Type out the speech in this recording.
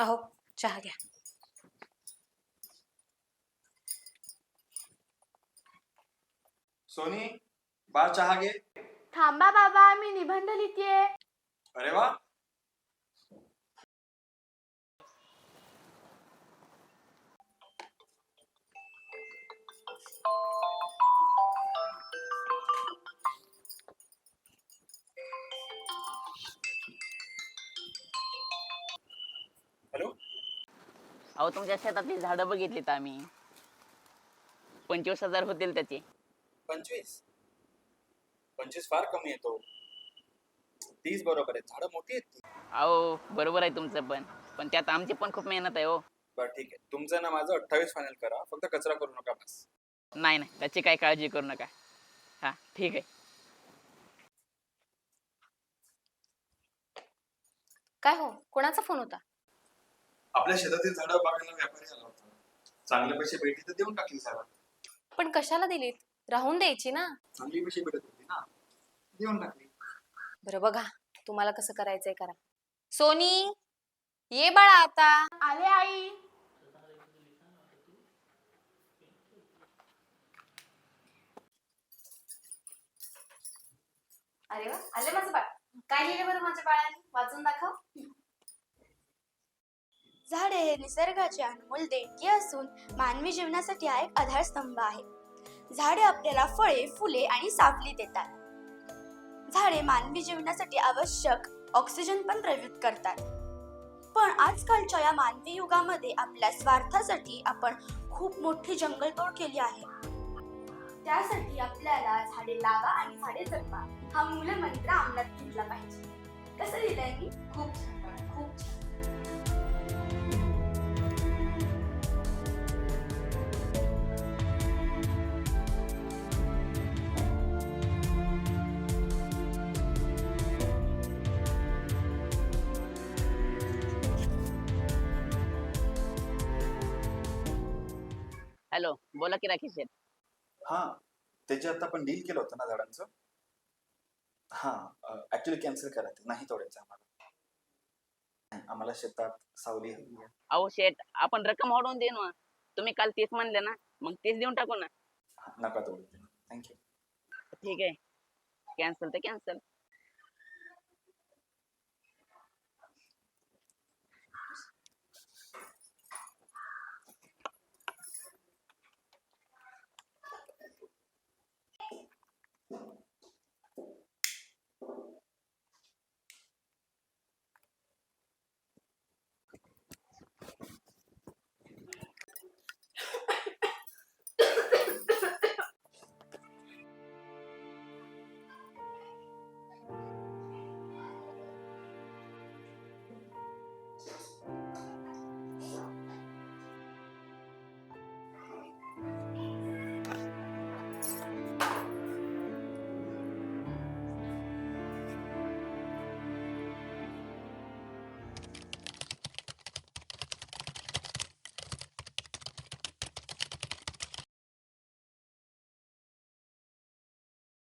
अहो चहा घ्या. सोनी, बाळ चहा घे. थांबा बाबा, मी निबंध लिहितेय. अरे वा. हॅलो. अहो तुमच्या शेतातली झाडं बघितलीत आम्ही. 25,000 होतील त्याचे. 25 फार कमी येतो. 30 बरोबर आहे. झाडं मोठी आहेत ती. अहो बरोबर आहे तुमचं पण त्यात आमची पण खूप मेहनत आहे हो. बरं ठीक आहे. तुमचं ना माझं 28 फायनल करा. फक्त कचरा करू नका बस. नाही नाही, त्याची काही काळजी करू नका. हा ठीक आहे. काय हो, कोणाचा फोन होता? आपल्या शेतातील झाडं बघायला व्यापारी आला होता. चांगले पैसे भेटले तर देऊन टाकली सारा. पण कशाला दिलीत? राहून द्यायची ना. चांगली पैसे भेटत होती ना, देऊन टाकली. बरं बघा, तुम्हाला कसं करायचंय करा. सोनी, ये बाळा आता. आले आई. अरे वा, आले माझं बाळ. काय लिहिलं बरं माझ्या बाळाने? वाचून दाखव. झाडे हे निसर्गाचे अनमोल देणगी असून मानवी जीवनासाठी हा एक आधारस्तंभ आहे. झाडे आपल्याला फळे, फुले आणि सावली देतात. झाडे मानवी जीवनासाठी आवश्यक ऑक्सिजन पण प्रवेशित करतात. पण आजकालच्या या मानवी युगामध्ये आपल्या स्वार्थासाठी आपण खूप मोठी जंगलतोड केली आहे. त्यासाठी आपल्याला झाडे लावा आणि झाडे जगवा हा मूलमंत्र अंमलात घेतला पाहिजे. कसं लिहिलंय मी? खूप छान, खूप छान. हॅलो, बोला की राकेश शेठ. हा, ते जे आता आपण डील केलं होतं ना झाडांचं, हा ऍक्च्युली कॅन्सल करा. ते नाही तोडायचं आम्हाला. आम्हाला शेतात सावली हवी आहे. अहो शेठ, आपण रक्कम वाढवून देऊ ना. तुम्ही काल 30 म्हणले ना, मग 30 देऊन टाकू ना. नका तोडू. थँक्यू. ठीक आहे, कॅन्सल तर कॅन्सल.